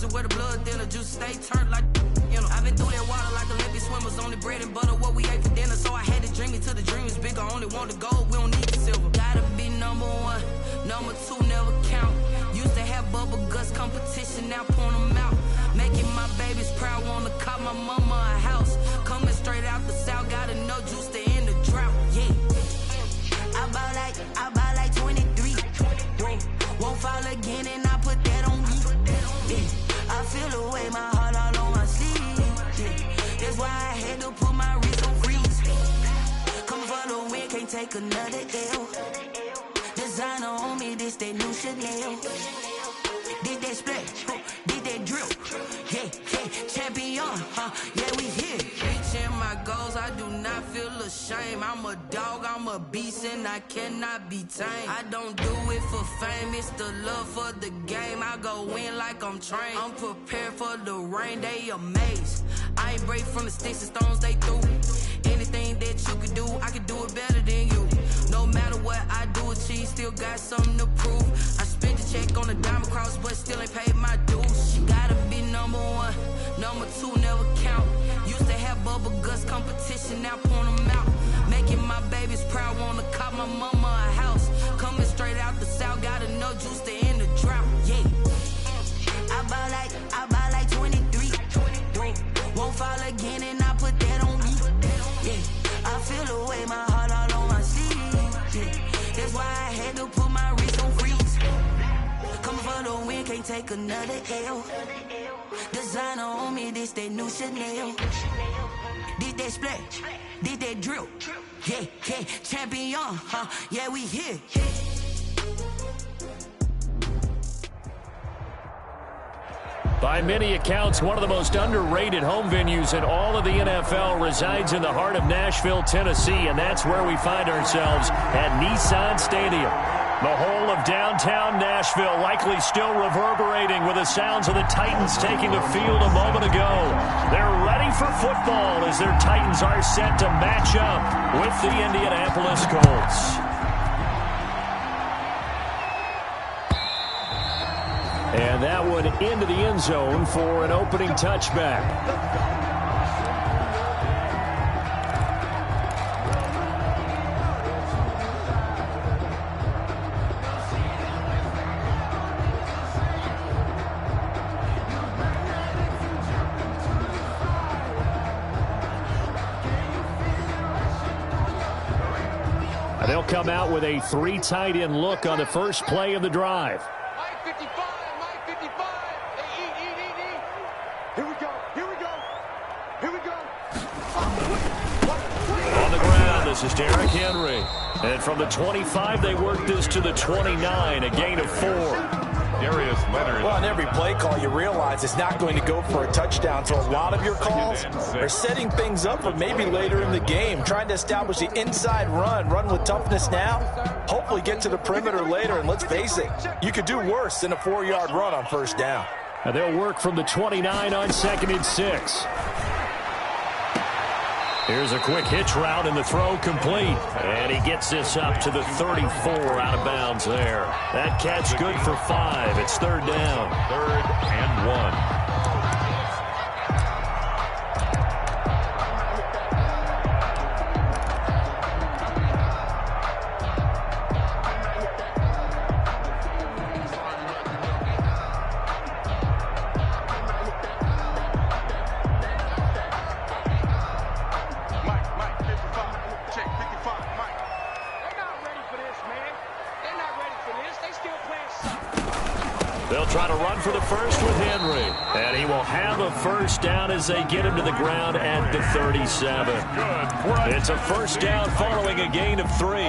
pussy where the blood thin, the juice stay turned like, you know. I've been through that water like Olympic swimmers, only bread and butter, what we ate for dinner. So I had to dream it till the dream is bigger, only want the gold, we don't need the silver. Gotta be number one, number two never count. Used to have bubble guts competition, now point them out. Making my babies proud, wanna cop my mama a house. Coming straight out the south, got enough juice to end the drought, yeah. I buy like 23. Won't fall again and I put that on me. Yeah. I feel the way, my heart all on my sleeve. Yeah. That's why I had to put my wrist on freeze. Coming for the win, can't take another L. Designer on me, this that new Chanel. Did that split, did that drill. Yeah, champion, yeah, we here. Reaching my goals, I do not feel ashamed. I'm a dog, I'm a beast, and I cannot be tamed. I don't do it for fame, it's the love for the game. I go in like I'm trained. I'm prepared for the rain, they amazed. I ain't break from the sticks and stones they threw. Anything that you could do, I could do it better than you. No matter what I do, achieve, still got something to prove. I spent the check on the diamond cross, but still ain't paid my dues. She gotta be number one, number two never count. Used to have bubble guts competition, now point them out. Making my babies proud, wanna cop my mama a house. Coming straight out the south, got enough juice to end the drought, yeah. I buy like 23. Won't fall again and I put that on me. Yeah, I feel the way, my heart all on my sleeve. Yeah, that's why I had to put my wrist on freeze. Coming for the win, can't take another L. Designer on me, this that new Chanel. Did that split, did that drill. Yeah, champion, yeah, we here. By many accounts, one of the most underrated home venues in all of the NFL resides in the heart of Nashville, Tennessee, and that's where we find ourselves at Nissan Stadium. The whole of downtown Nashville likely still reverberating with the sounds of the Titans taking the field a moment ago. They're ready for football as their Titans are set to match up with the Indianapolis Colts. And that one into the end zone for an opening touchback. They'll come out with a 3 tight end look on the first play of the drive. This is Derrick Henry. And from the 25, they work this to the 29, a gain of 4. Darius Leonard. Well, on every play call, you realize it's not going to go for a touchdown. So a lot of your calls are setting things up for maybe later in the game, trying to establish the inside run with toughness now, hopefully get to the perimeter later. And let's face it, you could do worse than a 4-yard run on first down. And they'll work from the 29 on 2nd and 6. Here's a quick hitch route and the throw complete. And he gets this up to the 34 out of bounds there. That catch good for 5. It's 3rd down. 3rd and 1. They'll try to run for the first with Henry. And he will have a first down as they get him to the ground at the 37. It's a first down following a gain of 3.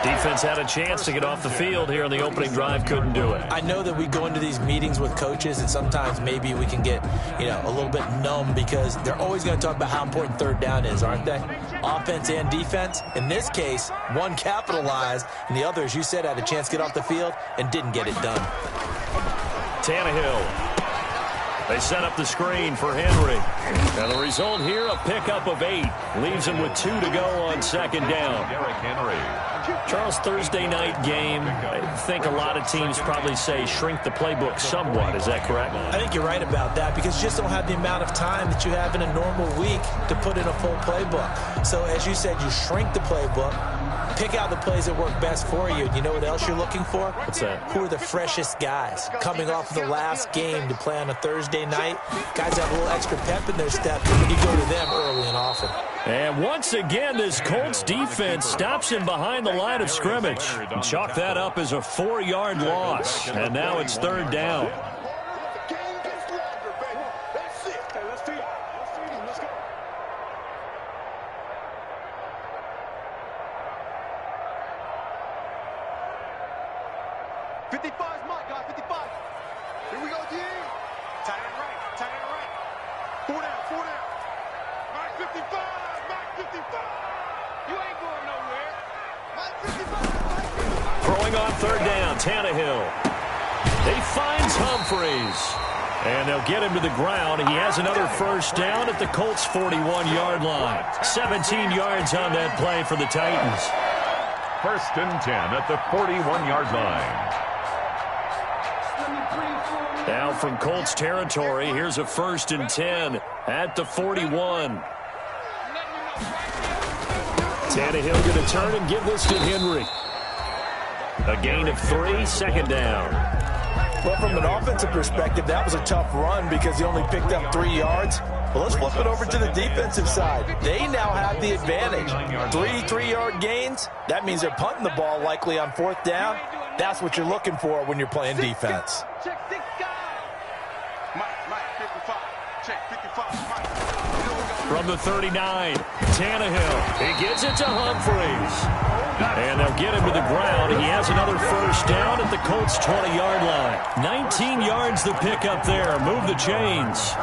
Defense had a chance to get off the field here on the opening drive, couldn't do it. I know that we go into these meetings with coaches, and sometimes maybe we can get, a little bit numb because they're always going to talk about how important 3rd down is, aren't they? Offense and defense. In this case, one capitalized, and the other, as you said, had a chance to get off the field and didn't get it done. Tannehill. They set up the screen for Henry. And the result here, a pickup of 8. Leaves him with 2 to go on 2nd down. Derrick Henry. Charles, Thursday night game, I think a lot of teams probably say shrink the playbook somewhat. Is that correct? I think you're right about that because you just don't have the amount of time that you have in a normal week to put in a full playbook. So as you said, you shrink the playbook, pick out the plays that work best for you. You know what else you're looking for? What's that? Who are the freshest guys coming off of the last game to play on a Thursday night? Guys have a little extra pep in their step, and you go to them early and often. And once again, this Colts defense stops him behind the line of scrimmage. And chalk that up as a 4-yard loss. And now it's third down. Throwing on third down, Tannehill. He finds Humphreys. And they'll get him to the ground. He has another first down at the Colts' 41-yard line. 17 yards on that play for the Titans. First and 10 at the 41-yard line. Now from Colts territory, here's a first and 10 at the 41. Tannehill going to turn and give this to Henry. A gain of 3, second down. Well, from an offensive perspective, that was a tough run because he only picked up 3 yards. Well, let's flip it over to the defensive side. They now have the advantage. 3-3-yard gains. That means they're punting the ball likely on fourth down. That's what you're looking for when you're playing defense. Check 6 guys. Mike, 55. Check 55. Mike. From the 39, Tannehill. He gets it to Humphreys. And they'll get him to the ground. He has another first down at the Colts' 20-yard line. 19 yards the pick up there. Move the chains.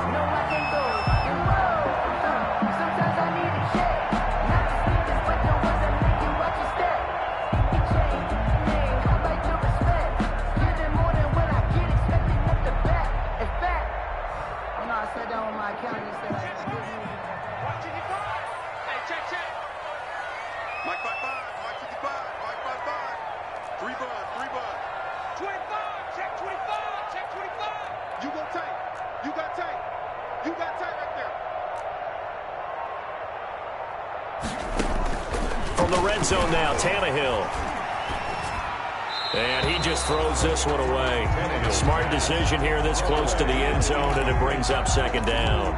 From the red zone now, Tannehill. And he just throws this one away. Smart decision here this close to the end zone, and it brings up second down.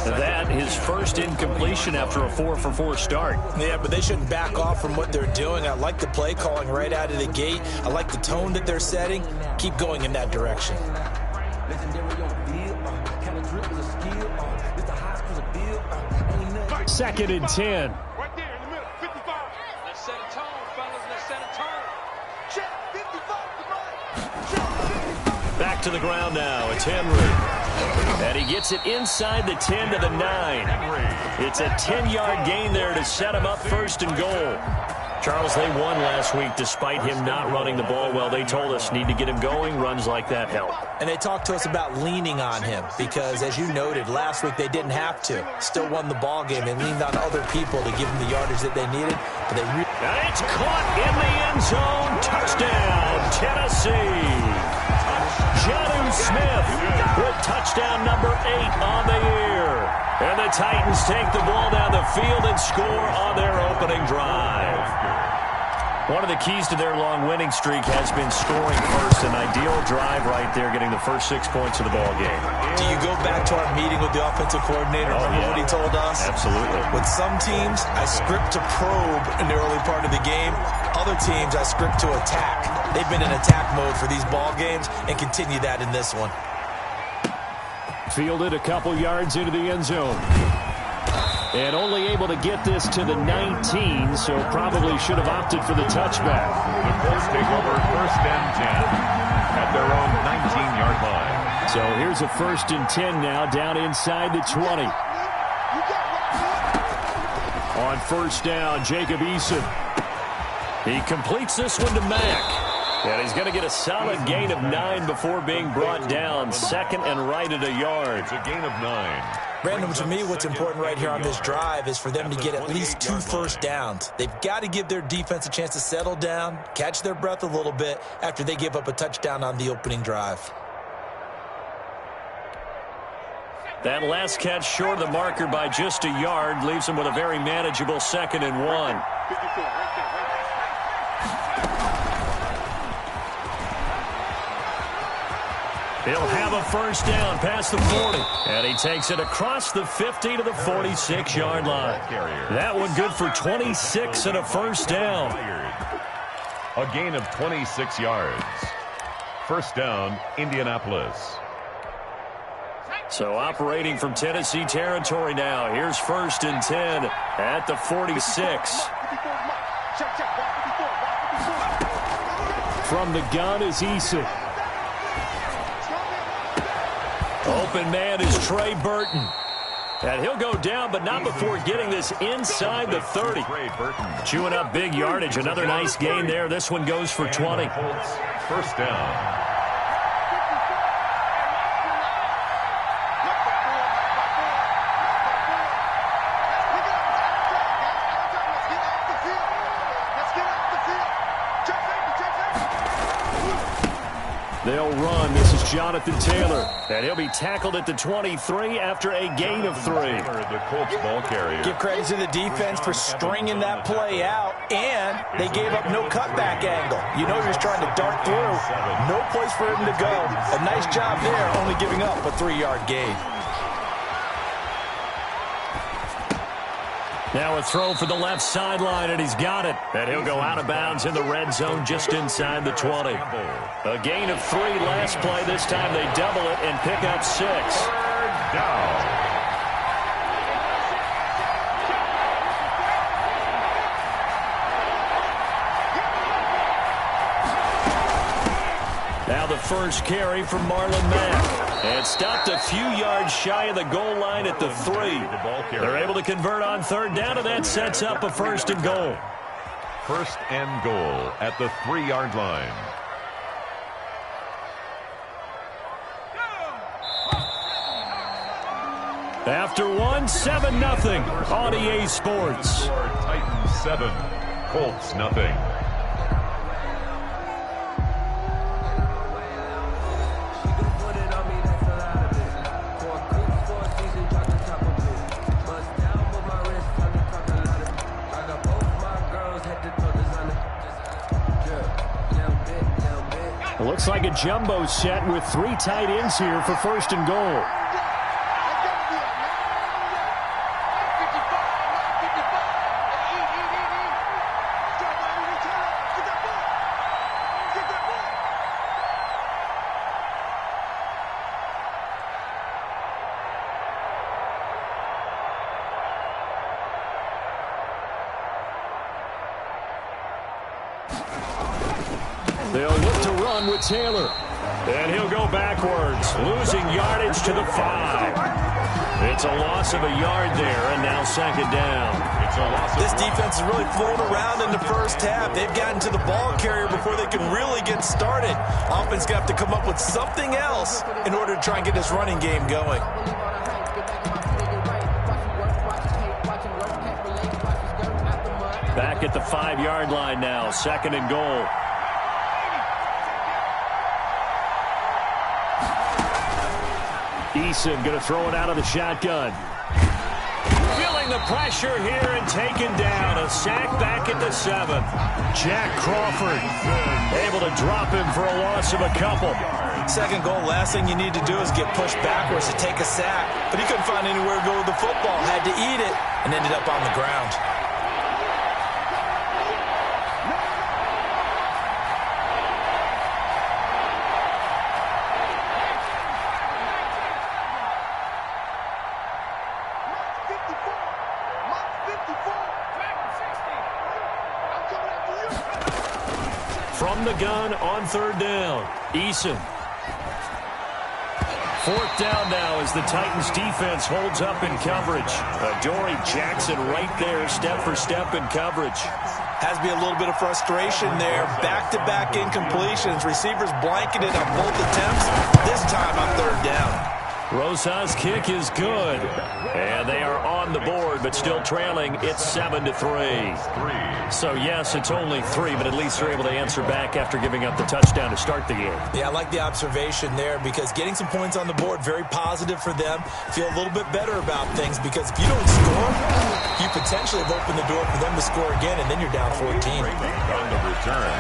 That his first incompletion after a 4-for-4 start. Yeah, but they shouldn't back off from what they're doing. I like the play calling right out of the gate. I like the tone that they're setting. Keep going in that direction. Second and 10. Right there in the middle, 55. Let's set a tone, fellas. Let's set a tone. Check 55. Back to the ground now. It's Henry. And he gets it inside the 10 to the 9. It's a 10-yard gain there to set him up first and goal. Charles, they won last week despite him not running the ball well. They told us need to get him going. Runs like that help. And they talked to us about leaning on him because, as you noted, last week they didn't have to. Still won the ball game. They leaned on other people to give them the yardage that they needed. But they it's caught in the end zone. Touchdown, Tennessee. Jonnu Smith with touchdown number 8 on the year. And the Titans take the ball down the field and score on their opening drive. One of the keys to their long winning streak has been scoring first. An ideal drive right there, getting the first 6 points of the ball game. Do you go back to our meeting with the offensive coordinator? Remember what he told us? Absolutely. With some teams, I script to probe in the early part of the game. Other teams, I script to attack. They've been in attack mode for these ball games and continue that in this one. Fielded a couple yards into the end zone. And only able to get this to the 19, so probably should have opted for the touchback. The Colts take over first and 10 at their own 19-yard line. So here's a first and 10 now, down inside the 20. On first down, Jacob Eason. He completes this one to Mack. And he's going to get a solid gain of 9 before being brought down. Second and right at a yard. It's a gain of 9. Brandon, to me, what's important right here on this drive is for them to get at least 2 first downs. They've got to give their defense a chance to settle down, catch their breath a little bit after they give up a touchdown on the opening drive. That last catch short of the marker by just a yard leaves him with a very manageable 2nd and 1. He'll have a first down past the 40. And he takes it across the 50 to the 46-yard line. That one good for 26 and a first down. A gain of 26 yards. First down, Indianapolis. So operating from Tennessee territory now. Here's 1st and 10 at the 46. From the gun is Eason. Open man is Trey Burton. And he'll go down, but not before getting this inside the 30. Chewing up big yardage. Another nice gain there. This one goes for 20. First down. They'll run. This is Jonathan Taylor. And he'll be tackled at the 23 after a gain of 3. The Colts ball carrier. Give credit to the defense for stringing that play out, and they gave up no cutback angle. You know you're just trying to dart through. No place for him to go. A nice job there, only giving up a 3-yard gain. Now a throw for the left sideline, and he's got it. And he'll go out of bounds in the red zone just inside the 20. A gain of 3 last play. This time they double it and pick up 6. Third down. Now the first carry from Marlon Mack. And stopped a few yards shy of the goal line at the 3. They're able to convert on 3rd down, and that sets up a 1st and goal. 1st and goal at the 3-yard line. After 1, 7-0 on EA Sports. Titans 7, Colts nothing. Looks like a jumbo set with 3 tight ends here for 1st and goal. They'll look to run with Taylor. And he'll go backwards, losing yardage to the 5. It's a loss of a yard there, and now 2nd down. This defense is really flown around in the first half. They've gotten to the ball carrier before they can really get started. Offense got to come up with something else in order to try and get this running game going. Back at the 5-yard line now, 2nd and goal. Eason going to throw it out of the shotgun. Feeling the pressure here and taken down. A sack back at the 7. Jack Crawford able to drop him for a loss of a couple. 2nd goal, last thing you need to do is get pushed backwards to take a sack. But he couldn't find anywhere to go with the football. Had to eat it and ended up on the ground. From the gun on 3rd down, Eason. 4th down now as the Titans defense holds up in coverage. Adoree Jackson right there, step for step in coverage. Has to be a little bit of frustration there. Back-to-back incompletions. Receivers blanketed on both attempts. This time on third down. Rosa's kick is good. And they are on the board, but still trailing. It's 7-3. So, yes, it's only 3, but at least they're able to answer back after giving up the touchdown to start the game. Yeah, I like the observation there because getting some points on the board, very positive for them. Feel a little bit better about things because if you don't score, you potentially have opened the door for them to score again, and then you're down 14. On the return,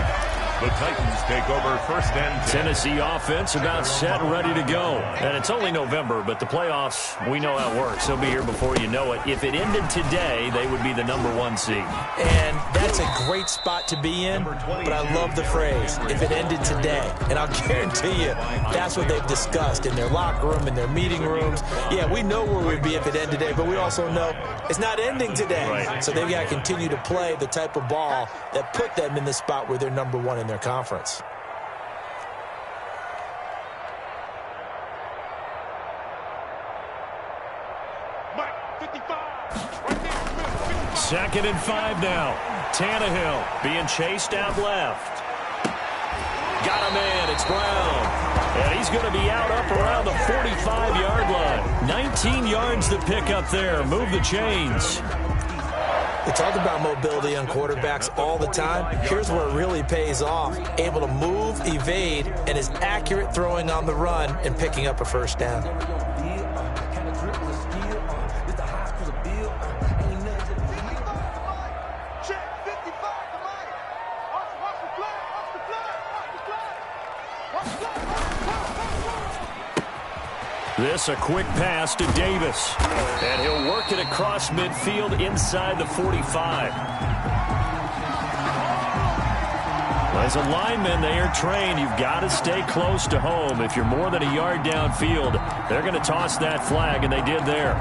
the Titans take over first and 10. Tennessee offense about set and ready to go. And it's only November, but the playoffs, we know how it works. They'll be here before you know it. If it ended today, they would be the #1 seed. And that's a great spot to be in, but I love the phrase, if it ended today. And I'll guarantee you, that's what they've discussed in their locker room, in their meeting rooms. Yeah, we know where we'd be if it ended today, but we also know it's not ending today. Right. So they've got to continue to play the type of ball that put them in the spot where they're #1 in their conference. Second and 5 now. Tannehill being chased out left. Got a man. It's Brown. And he's going to be out up around the 45-yard line. 19 yards to pick up there. Move the chains. We talk about mobility on quarterbacks all the time. Here's where it really pays off. Able to move, evade, and is accurate throwing on the run and picking up a first down. This a quick pass to Davis. And he'll work it across midfield inside the 45. As a lineman, they are trained. You've got to stay close to home. If you're more than a yard downfield, they're going to toss that flag, and they did there.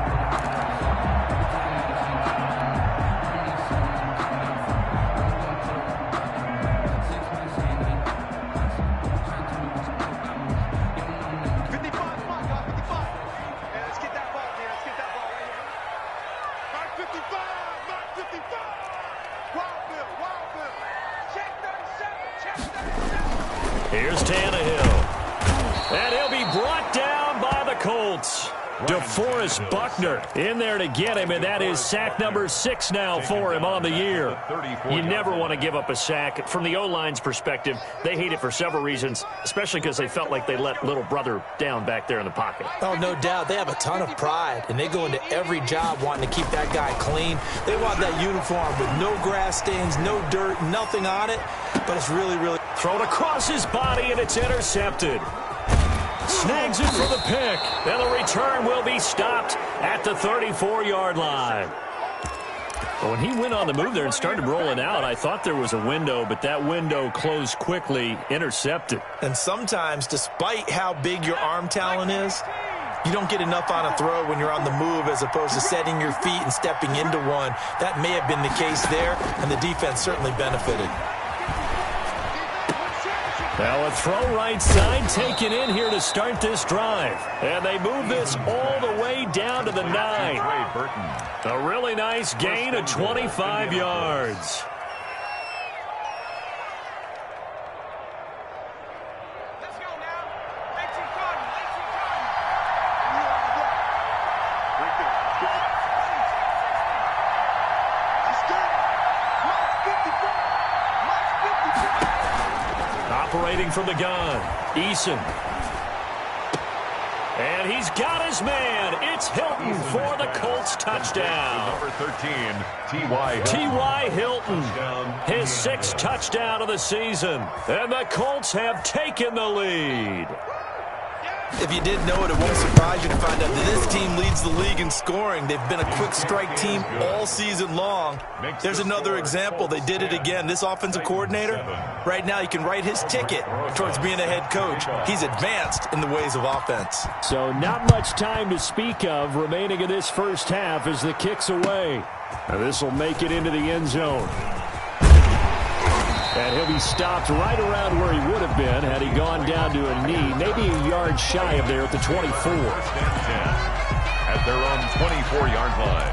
Here's Tannehill. And he'll be brought down by the Colts. DeForest Buckner in there to get him, and that is sack number 6 now for him on the year. You never want to give up a sack. From the O-line's perspective, they hate it for several reasons, especially because they felt like they let little brother down back there in the pocket. Oh, no doubt. They have a ton of pride, and they go into every job wanting to keep that guy clean. They want that uniform with no grass stains, no dirt, nothing on it, but it's really, really... Thrown across his body, and it's intercepted. Snags it for the pick, and the return will be stopped at the 34-yard line. When he went on the move there and started rolling out, I thought there was a window, but that window closed quickly, intercepted. And sometimes, despite how big your arm talent is, you don't get enough on a throw when you're on the move as opposed to setting your feet and stepping into one. That may have been the case there, and the defense certainly benefited. Now a throw right side taken in here to start this drive. And they move this all the way down to the 9. A really nice gain of 25 yards. Operating from the gun, Eason. And he's got his man. It's Hilton for the Colts touchdown. Number 13, T.Y. T.Y. Hilton, his 6th touchdown of the season. And the Colts have taken the lead. If you didn't know it, it won't surprise you to find out that this team leads the league in scoring. They've been a quick strike team all season long. There's another example. They did it again. This offensive coordinator, right now you can write his ticket towards being a head coach. He's advanced in the ways of offense. So not much time to speak of remaining in this first half as the kick's away. Now this will make it into the end zone. And he'll be stopped right around where he would have been had he gone down to a knee, maybe a yard shy of there at the 24. First and 10 at their own 24-yard line.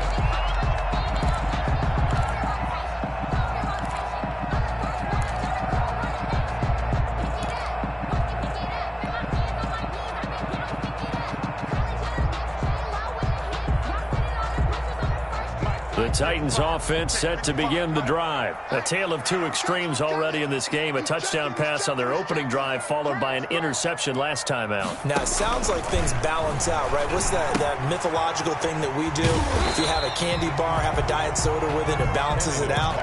The Titans offense set to begin the drive. A tale of two extremes already in this game. A touchdown pass on their opening drive followed by an interception last time out. Now, it sounds like things balance out, right? What's that mythological thing that we do? If you have a candy bar, have a diet soda with it, it balances it out.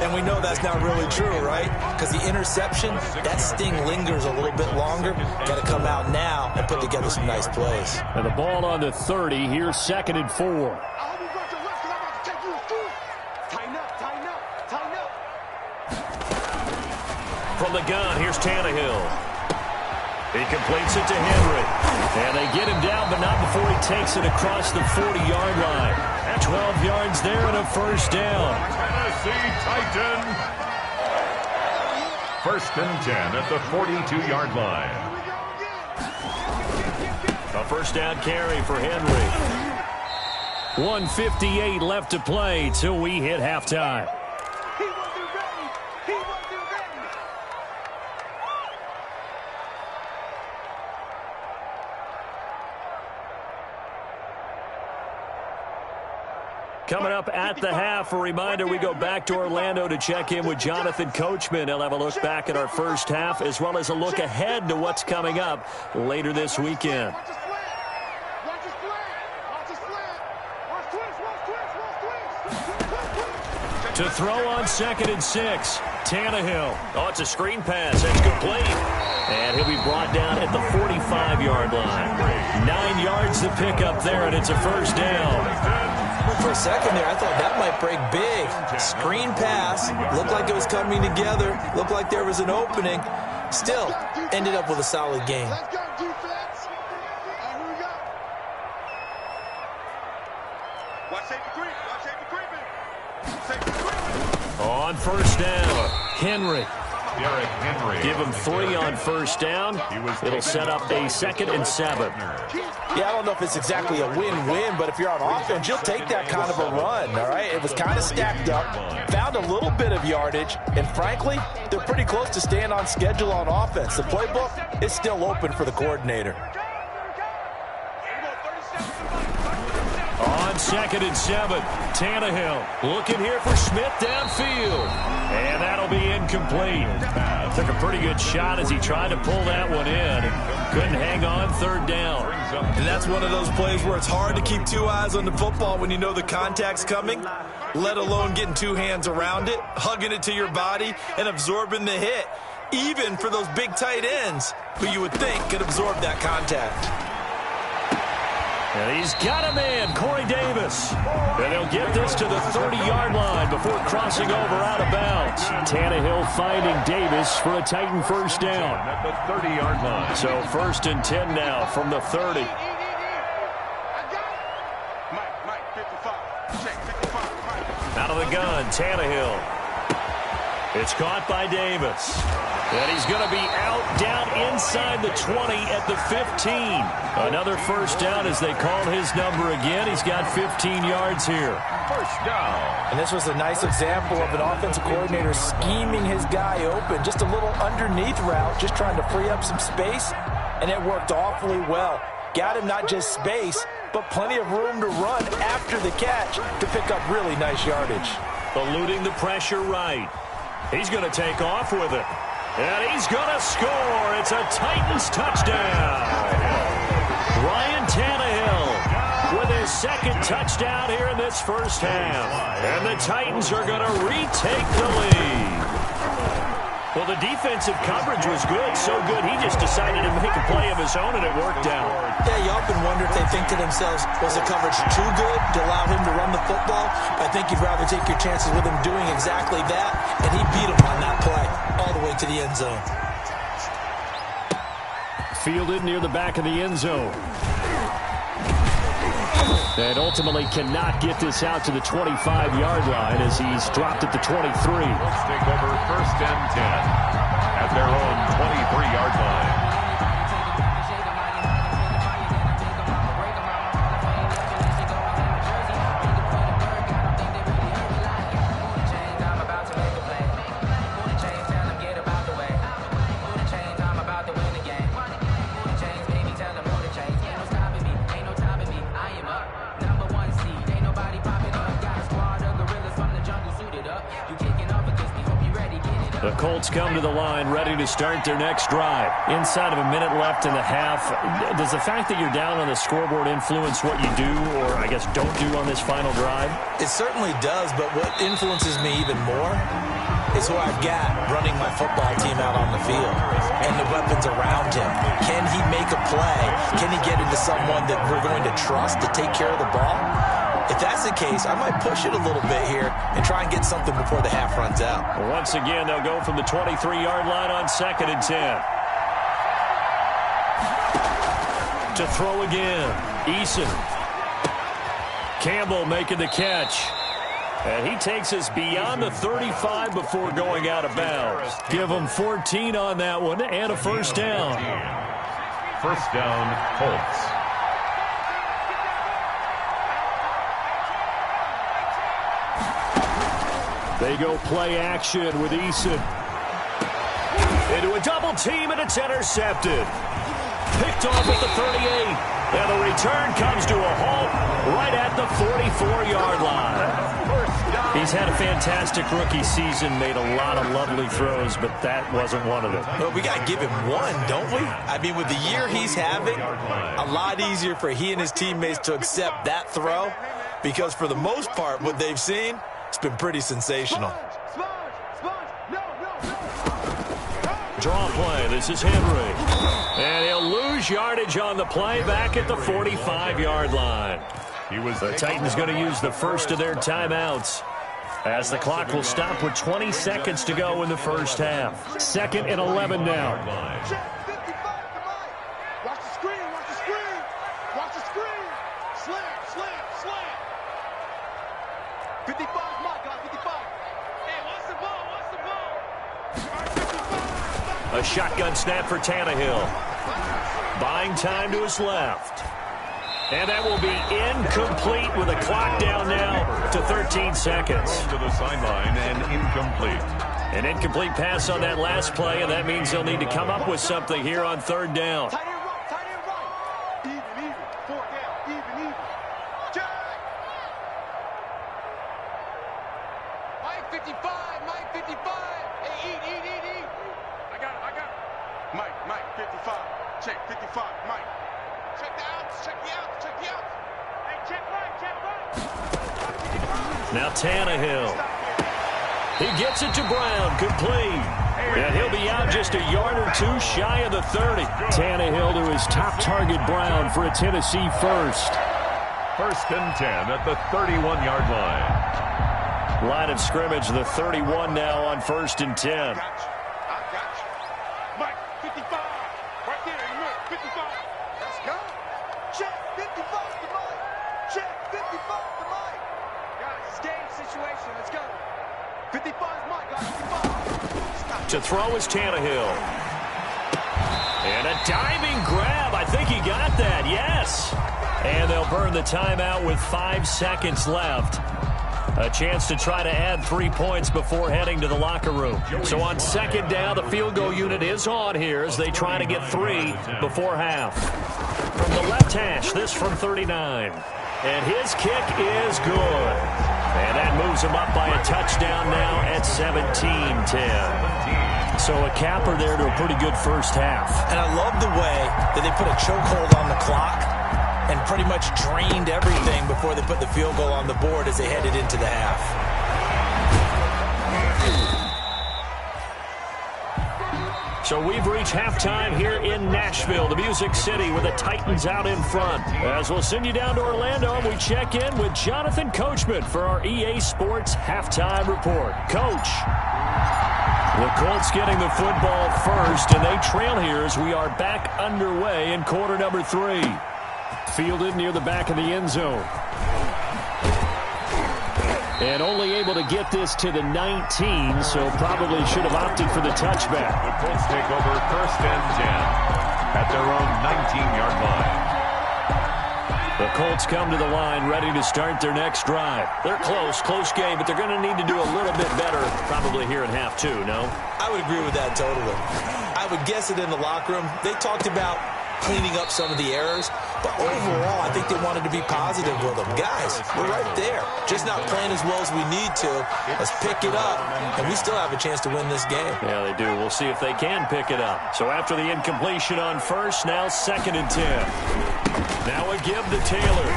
And we know that's not really true, right? Because the interception, that sting lingers a little bit longer. Got to come out now and put together some nice plays. And the ball on the 30. Here's 2nd and 4. From the gun, here's Tannehill. He completes it to Henry. And they get him down, but not before he takes it across the 40-yard line. At 12 yards there and a first down. Tennessee Titan. 1st and 10 at the 42-yard line. A first down carry for Henry. 1:58 left to play till we hit halftime. Coming up at the half, a reminder, we go back to Orlando to check in with Jonathan Coachman. He'll have a look back at our first half as well as a look ahead to what's coming up later this weekend. To throw on 2nd and 6, Tannehill. Oh, it's a screen pass. That's complete. And he'll be brought down at the 45-yard line. 9 yards to pick up there, and it's a first down. For a second there, I thought that might break big. Screen pass. Looked like it was coming together. Looked like there was an opening. Still, ended up with a solid game. On first down, Henry. Give him 3 on first down. It'll set up a 2nd and 7. Yeah, I don't know if it's exactly a win-win, but if you're on offense, you'll take that kind of a run, all right? It was kind of stacked up, found a little bit of yardage, and frankly, they're pretty close to staying on schedule on offense. The playbook is still open for the coordinator. On 2nd and 7, Tannehill looking here for Smith downfield. And that'll be incomplete. Took a pretty good shot as he tried to pull that one in. Couldn't hang on 3rd down. And that's one of those plays where it's hard to keep 2 eyes on the football when you know the contact's coming, let alone getting 2 hands around it, hugging it to your body, and absorbing the hit. Even for those big tight ends who you would think could absorb that contact. And he's got him in, Corey Davis. And he'll get this to the 30-yard line before crossing over out of bounds. Tannehill finding Davis for a Titan first down. At the 30-yard line. So 1st and 10 now from the 30. Out of the gun, Tannehill. It's caught by Davis. And he's going to be out down inside the 20 at the 15. Another first down as they call his number again. He's got 15 yards here. First down. And this was a nice example of an offensive coordinator scheming his guy open. Just a little underneath route, just trying to free up some space. And it worked awfully well. Got him not just space, but plenty of room to run after the catch to pick up really nice yardage. Eluding the pressure right. He's going to take off with it. And he's going to score. It's a Titans touchdown. Ryan Tannehill with his 2nd touchdown here in this first half. And the Titans are going to retake the lead. Well, the defensive coverage was good, so good he just decided to make a play of his own, and it worked out. Yeah, you often wonder if they think to themselves, was the coverage too good to allow him to run the football? I think you'd rather take your chances with him doing exactly that, and he beat him on that play all the way to the end zone. Fielded near the back of the end zone. And ultimately cannot get this out to the 25-yard line as he's dropped at the 23. Let's take over 1st and 10 at their own 23-yard line. The Colts come to the line, ready to start their next drive. Inside of a minute left in the half, does the fact that you're down on the scoreboard influence what you do, or I guess don't do on this final drive? It certainly does, but what influences me even more is who I've got running my football team out on the field and the weapons around him. Can he make a play? Can he get into someone that we're going to trust to take care of the ball? If that's the case, I might push it a little bit here and try and get something before the half runs out. Once again, they'll go from the 23-yard line on 2nd and 10. To throw again, Eason. Campbell making the catch. And he takes us beyond the 35 before going out of bounds. Give him 14 on that one and a first down. First down, Colts. They go play action with Eason. Into a double team, and it's intercepted. Picked off at the 38. And the return comes to a halt right at the 44-yard line. He's had a fantastic rookie season, made a lot of lovely throws, but that wasn't one of them. Well, we got to give him one, don't we? I mean, with the year he's having, a lot easier for he and his teammates to accept that throw, because for the most part, what they've seen, it's been pretty sensational. Draw play. This is Henry. And he'll lose yardage on the play back at the 45-yard line. The Titans going to use the first of their timeouts, as the clock will stop with 20 seconds to go in the first half. 2nd and 11 now. Watch the screen, watch the screen. Watch the screen. Slam, slam, slam. 55 is my guy, 55. Hey, what's the ball? What's the ball? A shotgun snap for Tannehill. Buying time to his left. And that will be incomplete with a clock down now to 13 seconds. To the sideline and incomplete. An incomplete pass on that last play, and that means they'll need to come up with something here on 3rd down. Tight end right, tight end right. Even, 4 down, even. Jack! Mike 55, Mike 55. Hey, eat. I got it. Mike 55. Check 55, Mike. Check the outs, check the outs. Hey, check right. Now Tannehill. He gets it to Brown, complete. And he'll be out just a yard or two shy of the 30. Tannehill to his top target, Brown, for a Tennessee first. 1st and 10 at the 31-yard line. Line of scrimmage, the 31 now on 1st and 10. I got you. Mike 55. Right there in the middle, 55. Let's go. Check 55 to Mike. Check 55 to Mike. Guys, it's game situation. Let's go. 55 is Mike, guys. 55. To throw is Tannehill. And a diving grab. I think he got that. Yes. And they'll burn the timeout with 5 seconds left. A chance to try to add 3 points before heading to the locker room. So on 2nd down, the field goal unit is on here as they try to get 3 before half. From the left hash, this from 39. And his kick is good. And that moves him up by a touchdown now at 17-10. So a capper there to a pretty good first half. And I love the way that they put a chokehold on the clock and pretty much drained everything before they put the field goal on the board as they headed into the half. So we've reached halftime here in Nashville, the Music City, with the Titans out in front. As we'll send you down to Orlando, and we check in with Jonathan Coachman for our EA Sports Halftime Report. Coach. The Colts getting the football first, and they trail here as we are back underway in quarter number 3. Fielded near the back of the end zone. And only able to get this to the 19, so probably should have opted for the touchback. The Colts take over 1st and 10 at their own 19-yard line. The Colts come to the line ready to start their next drive. They're close game, but they're going to need to do a little bit better probably here in half 2, no? I would agree with that totally. I would guess it in the locker room. They talked about cleaning up some of the errors, but overall, I I think they wanted to be positive with them. Guys, we're right there. Just not playing as well as we need to. Let's pick it up, and we still have a chance to win this game. Yeah, they do. We'll see if they can pick it up. So after the incompletion on first, now 2nd and 10. Now a give to Taylor.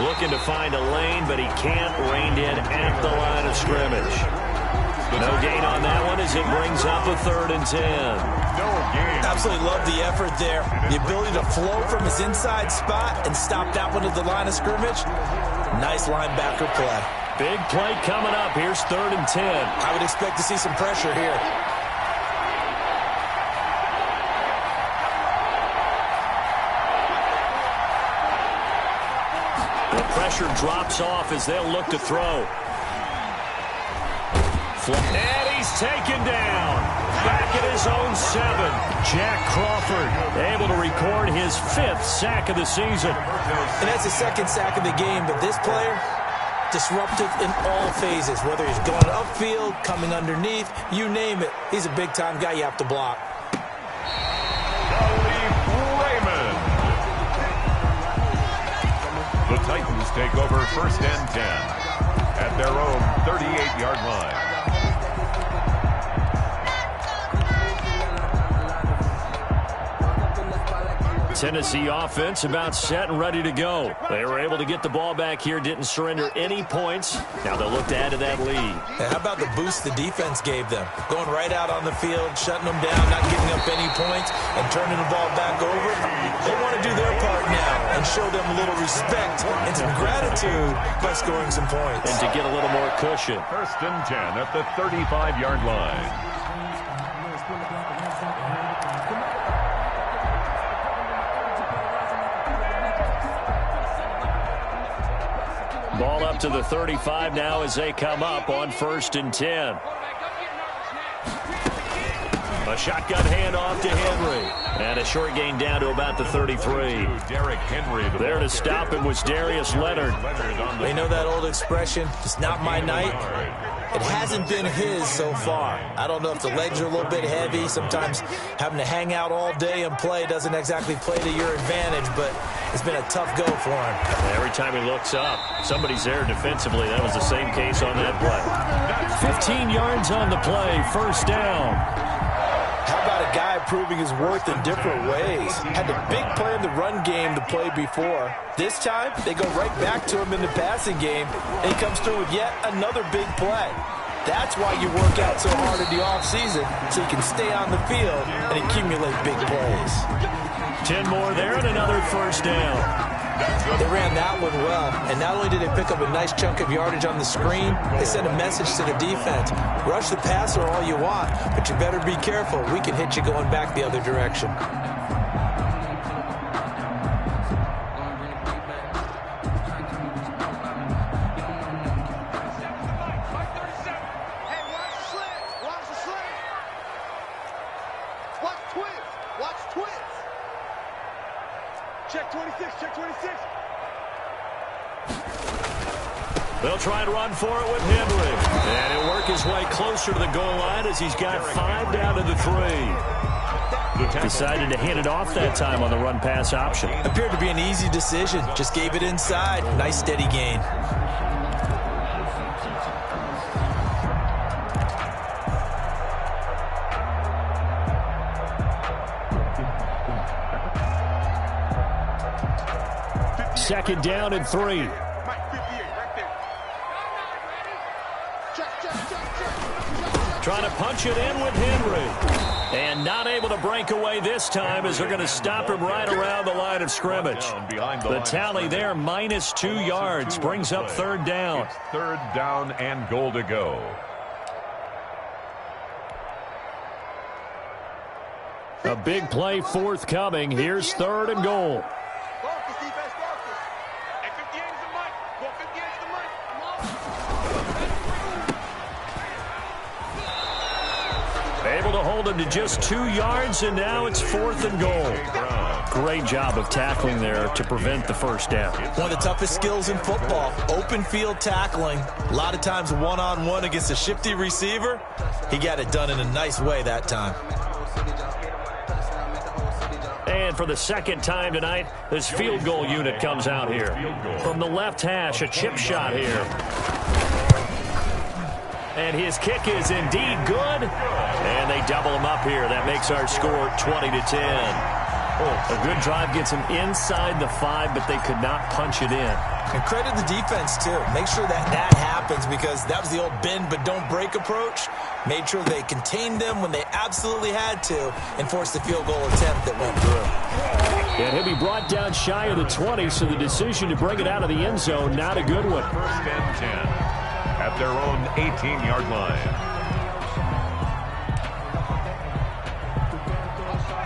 Looking to find a lane, but he can't. Reined in at the line of scrimmage. No gain on that one as it brings up a 3rd and 10. No gain. Absolutely love the effort there. The ability to flow from his inside spot and stop that one at the line of scrimmage. Nice linebacker play. Big play coming up. Here's 3rd and 10. I would expect to see some pressure here. The pressure drops off as they'll look to throw. And he's taken down. Back at his own 7. Jack Crawford able to record his 5th sack of the season. And that's his 2nd sack of the game, but this player, disruptive in all phases, whether he's going upfield, coming underneath, you name it. He's a big-time guy you have to block. Raymond. The Titans take over 1st and 10 at their own 38-yard line. Tennessee offense about set and ready to go. They were able to get the ball back here, didn't surrender any points. Now they'll look to add to that lead. And how about the boost the defense gave them? Going right out on the field, shutting them down, not giving up any points, and turning the ball back over. They want to do their part now and show them a little respect and some gratitude by scoring some points. And to get a little more cushion. 1st and 10 at the 35-yard line. Ball up to the 35 now as they come up on 1st and 10. A shotgun handoff to Henry. And a short gain down to about the 33. Derrick Henry. There to stop him was Darius Leonard. They know that old expression, it's not my night. It hasn't been his so far. I don't know if the legs are a little bit heavy. Sometimes having to hang out all day and play doesn't exactly play to your advantage, but it's been a tough go for him. Every time he looks up, somebody's there defensively. That was the same case on that play. 15 yards on the play, 1st down. How about a guy proving his worth in different ways? Had the big play in the run game the play before. This time, they go right back to him in the passing game, and he comes through with yet another big play. That's why you work out so hard in the offseason, so you can stay on the field and accumulate big plays. 10 more there and another 1st down. They ran that one well, and not only did they pick up a nice chunk of yardage on the screen, they sent a message to the defense. Rush the passer all you want, but you better be careful. We can hit you going back the other direction. Check 26, check 26. They'll try and run for it with Henry. And he'll work his way closer to the goal line as he's got 5 down to the 3. Decided to hand it off that time on the run-pass option. Appeared to be an easy decision. Just gave it inside. Nice steady gain. Second down and 3. Trying to punch it in with Henry. And not able to break away this time as they're going to stop him right around the line of scrimmage. The tally there, -2 yards, brings up 3rd down. It's 3rd down and goal to go. A big play forthcoming. Here's 3rd and goal. Able to hold him to just 2 yards, and now it's 4th and goal. Great job of tackling there to prevent the 1st down. One of the toughest skills in football, open field tackling. A lot of times one-on-one against a shifty receiver. He got it done in a nice way that time. And for the second time tonight, this field goal unit comes out here. From the left hash, a chip shot here. And his kick is indeed good. And they double him up here. That makes our score 20-10. A good drive gets him inside the 5, but they could not punch it in. And credit the defense, too. Make sure that happens, because that was the old bend but don't break approach. Made sure they contained them when they absolutely had to and forced the field goal attempt that went through. And he'll be brought down shy of the 20, so the decision to bring it out of the end zone, not a good one. First and 10 at their own 18-yard line.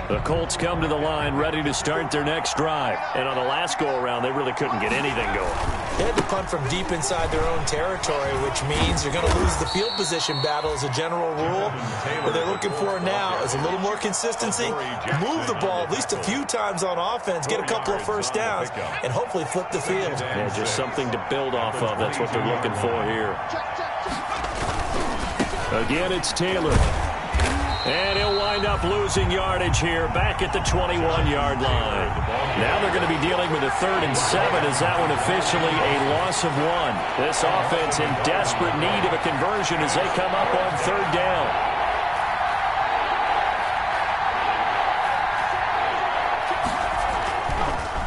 The Colts come to the line ready to start their next drive. And on the last go-around, they really couldn't get anything going. They had to punt from deep inside their own territory, which means you're going to lose the field position battle as a general rule. What they're looking for now is a little more consistency, move the ball at least a few times on offense, get a couple of first downs, and hopefully flip the field. Yeah, just something to build off of. That's what they're looking for here. Again, it's Taylor. And he'll wind up losing yardage here back at the 21-yard line. Now they're going to be dealing with a 3rd and 7 as that one officially a loss of 1. This offense in desperate need of a conversion as they come up on 3rd down.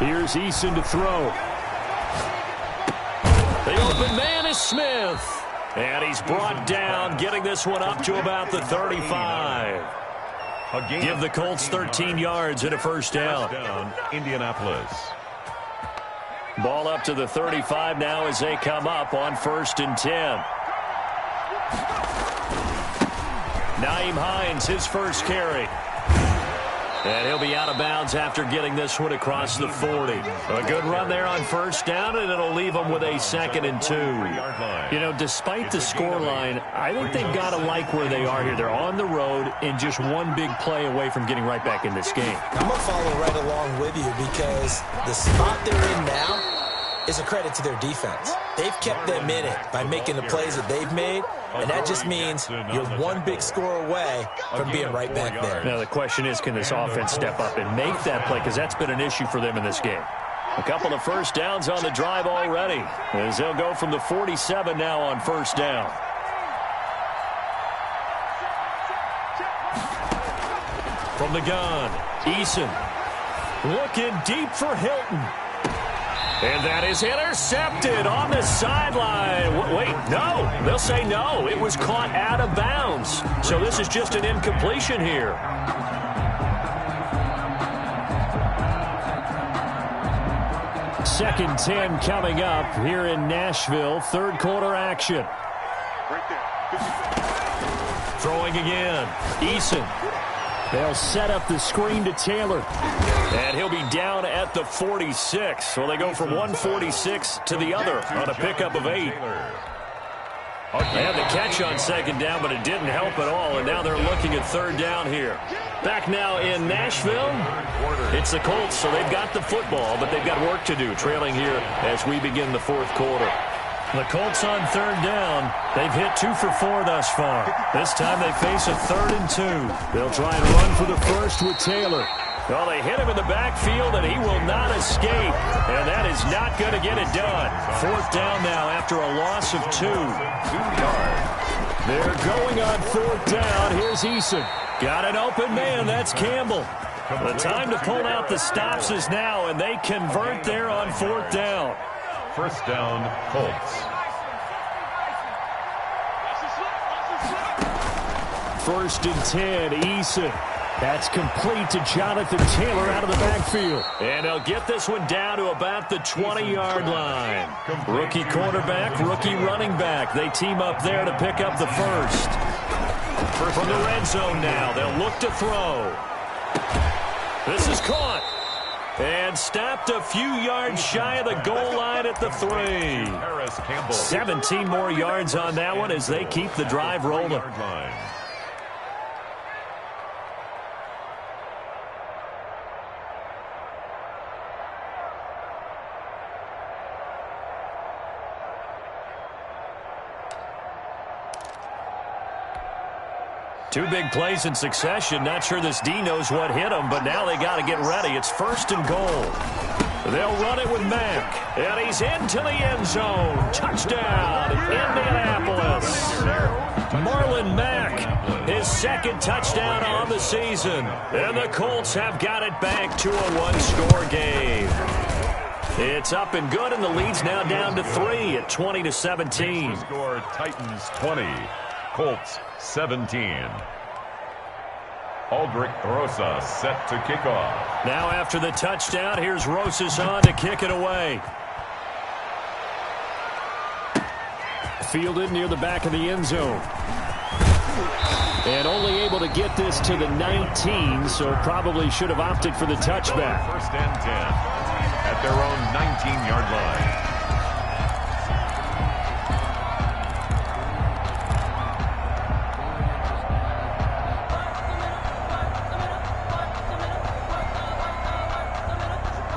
Here's Eason to throw. The open man is Smith. And he's brought down, getting this one up to about the 35. Give the Colts 13 yards and a first down. Indianapolis. Ball up to the 35 now as they come up on 1st and 10. Nyheim Hines, his first carry. And he'll be out of bounds after getting this one across the 40. A good run there on 1st down, and it'll leave them with a 2nd and 2. You know, despite the scoreline, I think they've got to like where they are here. They're on the road and just one big play away from getting right back in this game. I'm going to follow right along with you, because the spot they're in now is a credit to their defense. They've kept them in it by making the plays that they've made, and that just means you're one big score away from being right back there. Now the question is, can this offense step up and make that play, because that's been an issue for them in this game. A couple of first downs on the drive already, as they'll go from the 47 now on 1st down. From the gun, Eason looking deep for Hilton. And that is intercepted on the sideline. Wait, no. They'll say no. It was caught out of bounds. So this is just an incompletion here. Second 10 coming up here in Nashville. 3rd quarter action. Throwing again. Eason. They'll set up the screen to Taylor. And he'll be down at the 46. So they go from 146 to the other on a pickup of 8. They had the catch on 2nd down, but it didn't help at all. And now they're looking at 3rd down here. Back now in Nashville, it's the Colts, so they've got the football, but they've got work to do, trailing here as we begin the 4th quarter. The Colts on 3rd down. They've hit 2 for 4 thus far. This time they face a 3rd and 2. They'll try and run for the first with Taylor. Well, they hit him in the backfield, and he will not escape. And that is not going to get it done. 4th down now after a loss of 2. 2 yards. They're going on 4th down. Here's Eason. Got an open man. That's Campbell. The time to pull out the stops is now, and they convert there on 4th down. 1st down, Colts. 1st and 10, Eason. That's complete to Jonathan Taylor out of the backfield. And they'll get this one down to about the 20-yard line. Rookie quarterback, rookie running back. They team up there to pick up the first. From the red zone now, they'll look to throw. This is caught. And stopped a few yards shy of the goal line at the 3. 17 more yards on that one as they keep the drive rolling. Two big plays in succession. Not sure this D knows what hit him, but now they got to get ready. It's 1st and goal. They'll run it with Mack, and he's into the end zone. Touchdown, Indianapolis. Marlon Mack, his 2nd touchdown on the season. And the Colts have got it back to a one-score game. It's up and good, and the lead's now down to 3 at 20-17. Score Titans 20, Colts 17. Aldrich Rosas set to kick off. Now after the touchdown, here's Rosas on to kick it away. Fielded near the back of the end zone. And only able to get this to the 19, so probably should have opted for the touchback. 1st and 10 at their own 19-yard line.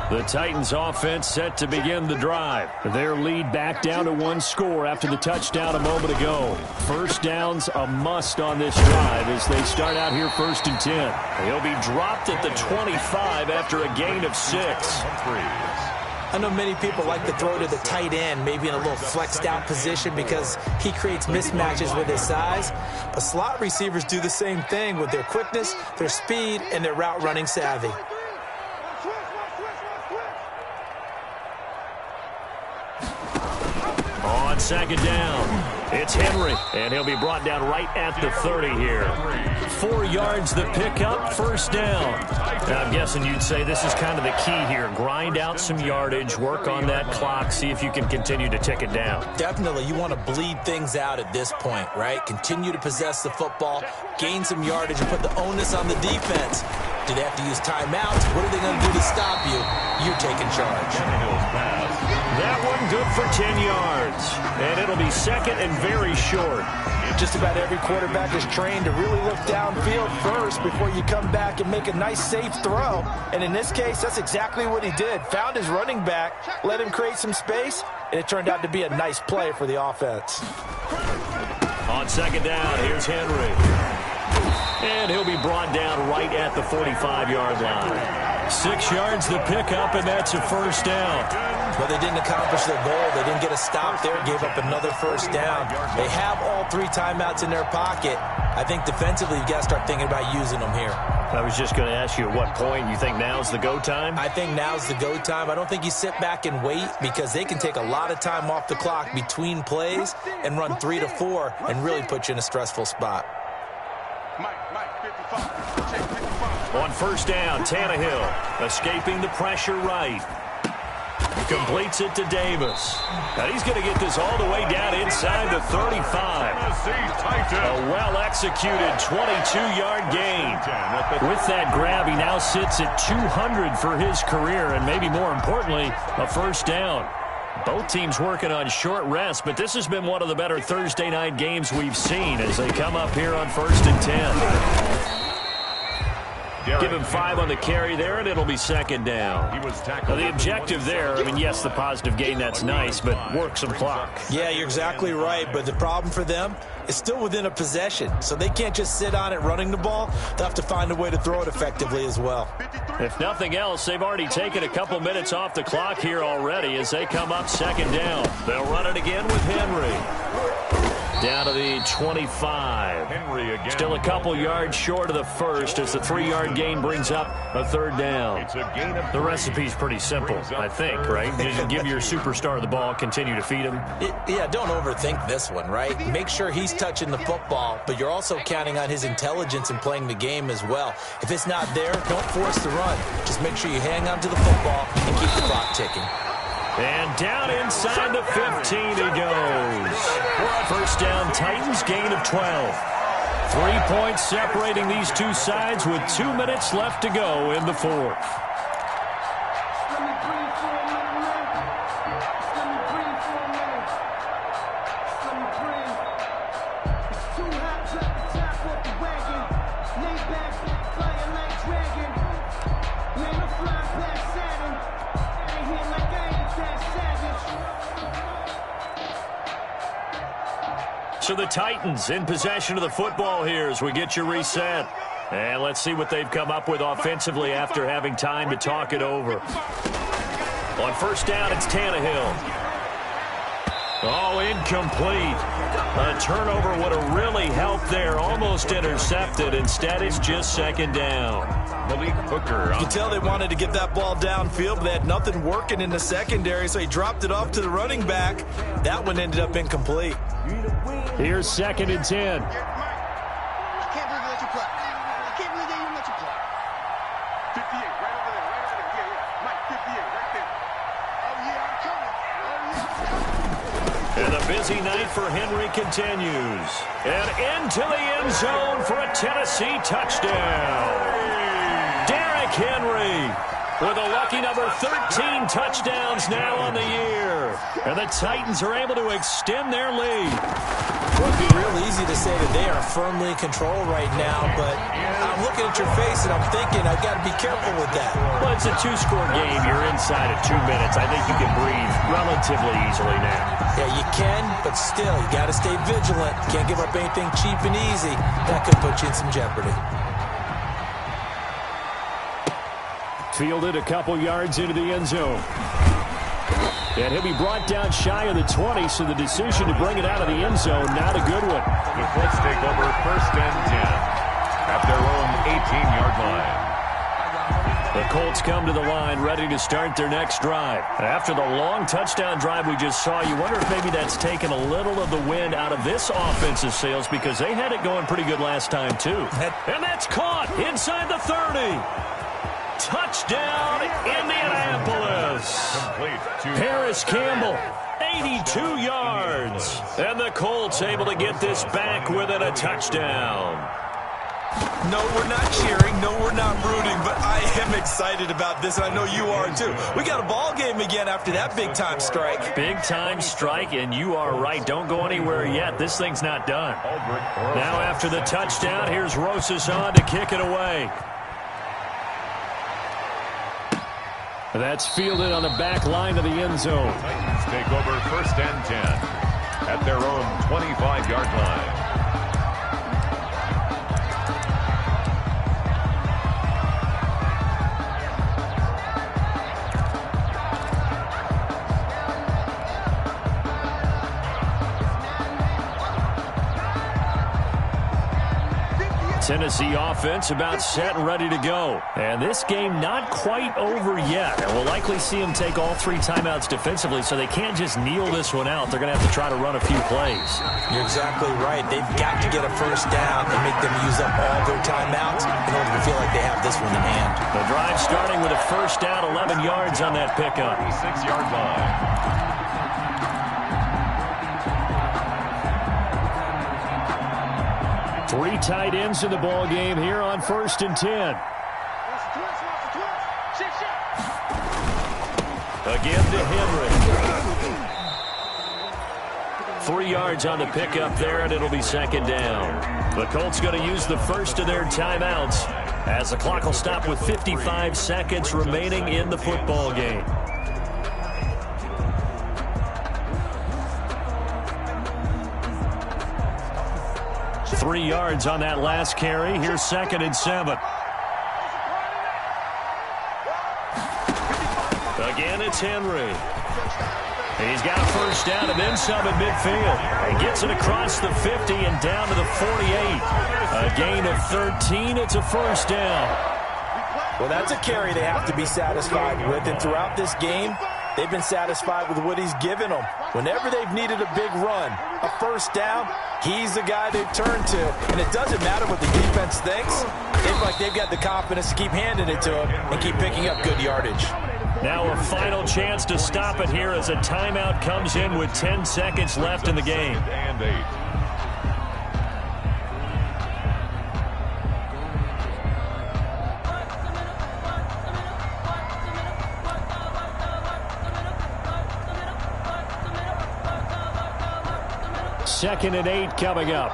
The Titans offense set to begin the drive. Their lead back down to 1 score after the touchdown a moment ago. First down's a must on this drive as they start out here 1st and 10. He'll be dropped at the 25 after a gain of 6. I know many people like to throw to the tight end, maybe in a little flexed out position because he creates mismatches with his size. But slot receivers do the same thing with their quickness, their speed, and their route running savvy. On 2nd down, it's Henry, and he'll be brought down right at the 30 here. 4 yards the pickup, 1st down. Now, I'm guessing you'd say this is kind of the key here. Grind out some yardage, work on that clock, see if you can continue to tick it down. Definitely, you want to bleed things out at this point, right? Continue to possess the football, gain some yardage, and put the onus on the defense. Do they have to use timeouts? What are they going to do to stop you? You're taking charge. That one good for 10 yards. And it'll be 2nd and very short. Just about every quarterback is trained to really look downfield first before you come back and make a nice, safe throw. And in this case, that's exactly what he did. Found his running back, let him create some space, and it turned out to be a nice play for the offense. On 2nd down, here's Henry. And he'll be brought down right at the 45-yard line. 6 yards the pickup, and that's a 1st down. But they didn't accomplish their goal. They didn't get a stop there, gave up another 1st down. They have all 3 timeouts in their pocket. I think defensively you've got to start thinking about using them here. I was just going to ask you at what point you think now's the go time? I think now's the go time. I don't think you sit back and wait because they can take a lot of time off the clock between plays and run 3 to 4 and really put you in a stressful spot. On 1st down, Tannehill escaping the pressure right. Completes it to Davis. And he's going to get this all the way down inside the 35. A well-executed 22-yard gain. With that grab, he now sits at 200 for his career, and maybe more importantly, a 1st down. Both teams working on short rest, but this has been one of the better Thursday night games we've seen as they come up here on 1st and 10. Give him 5 on the carry there, and it'll be 2nd down. Now, the objective there, I mean, yes, the positive gain, that's nice, but work some clock. Yeah, you're exactly right, but the problem for them is still within a possession, so they can't just sit on it running the ball. They'll have to find a way to throw it effectively as well. If nothing else, they've already taken a couple minutes off the clock here already as they come up 2nd down. They'll run it again with Henry. Down to the 25. Henry again. Still a couple yards short of the 1st as the 3-yard gain brings up a 3rd down. It's a gain of 3. The recipe's pretty simple, I think, right? Just give your superstar the ball, continue to feed him. Yeah, don't overthink this one, right? Make sure he's touching the football, but you're also counting on his intelligence in playing the game as well. If it's not there, don't force the run. Just make sure you hang on to the football and keep the clock ticking. And down inside the 15 he goes. 1st down, Titans, gain of 12. 3 points separating these two sides with 2 minutes left to go in the 4th. So the Titans in possession of the football here as we get you reset. And let's see what they've come up with offensively after having time to talk it over. On first down, it's Tannehill. Oh, incomplete. A turnover would have really helped there. Almost intercepted. Instead, it's just second down. Malik Hooker. You can tell they wanted to get that ball downfield, but they had nothing working in the secondary, so he dropped it off to the running back. That one ended up incomplete. Here's 2nd and 10. I can't believe they let you play. I can't believe they even let you play. 58, right over there, right over there. Yeah. Mike, 58, right there. Oh, yeah, I'm coming. Oh, yeah, I'm coming. And the busy night for Henry continues. And into the end zone for a Tennessee touchdown. Derrick Henry with a lucky number 13 touchdowns now on the year. And the Titans are able to extend their lead. Well, it'd be real easy to say that they are firmly in control right now, but I'm looking at your face and I'm thinking I've got to be careful with that. Well, it's a 2-score game. You're inside of 2 minutes. I think you can breathe relatively easily now. Yeah, you can, but still, you got to stay vigilant. Can't give up anything cheap and easy. That could put you in some jeopardy. Fielded a couple yards into the end zone. And he'll be brought down shy of the 20, so the decision to bring it out of the end zone, not a good one. The Colts take over 1st and 10 at their own 18-yard line. The Colts come to the line ready to start their next drive. After the long touchdown drive we just saw, you wonder if maybe that's taken a little of the wind out of this offensive sails because they had it going pretty good last time too. And that's caught inside the 30. Touchdown, Indianapolis. Complete to Harris Campbell, 82 yards. And the Colts able to get this back within a touchdown. No, we're not cheering. No, we're not rooting, but I am excited about this, and I know you are too. We got a ball game again after that big-time strike. Big-time strike, and you are right. Don't go anywhere yet. This thing's not done. Now after the touchdown, here's Rosas on to kick it away. That's fielded on the back line of the end zone. Titans take over 1st and 10 at their own 25-yard line. Tennessee offense about set and ready to go. And this game not quite over yet. And we'll likely see them take all 3 timeouts defensively, so they can't just kneel this one out. They're going to have to try to run a few plays. You're exactly right. They've got to get a first down and make them use up all their timeouts in order to feel like they have this one in hand. The drive starting with a first down, 11 yards on that pickup. 26-yard line. 3 tight ends in the ball game here on 1st and 10. Again to Henry. 3 yards on the pickup there, and it'll be 2nd down. The Colts going to use the first of their timeouts as the clock will stop with 55 seconds remaining in the football game. Three yards on that last carry. Here's 2nd and 7. Again, it's Henry. He's got a first down and then some at midfield. And gets it across the 50 and down to the 48. A gain of 13. It's a first down. Well, that's a carry they have to be satisfied with. And throughout this game, they've been satisfied with what he's given them. Whenever they've needed a big run, a first down, he's the guy they've turned to. And it doesn't matter what the defense thinks. They feel like they've got the confidence to keep handing it to him and keep picking up good yardage. Now a final chance to stop it here as a timeout comes in with 10 seconds left in the game. And 8. Second and 8 coming up.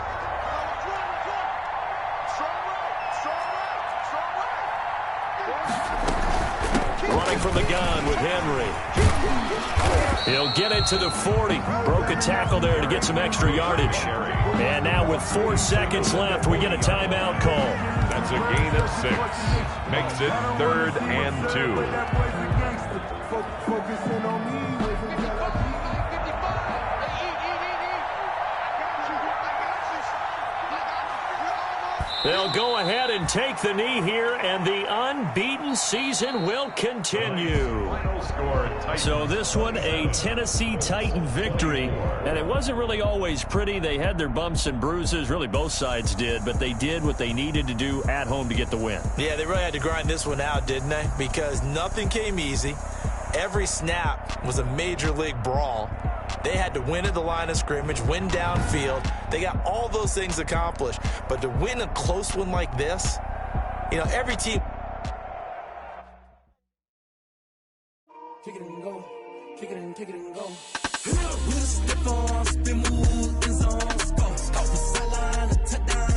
Running from the gun with Henry. He'll get it to the 40. Broke a tackle there to get some extra yardage. And now with 4 seconds left, we get a timeout call. That's a gain of 6. Makes it 3rd and 2. They'll go ahead and take the knee here, and the unbeaten season will continue. So this one, a Tennessee Titan victory, and it wasn't really always pretty. They had their bumps and bruises, really both sides did, but they did what they needed to do at home to get the win. Yeah, they really had to grind this one out, didn't they? Because nothing came easy. Every snap was a major league brawl. They had to win at the line of scrimmage, win downfield. They got all those things accomplished. But to win a close one like this, you know, every team. Kick it and go. Kick it and go. With a stiff arm, spin move, in zone, go. Off the sideline, a touchdown.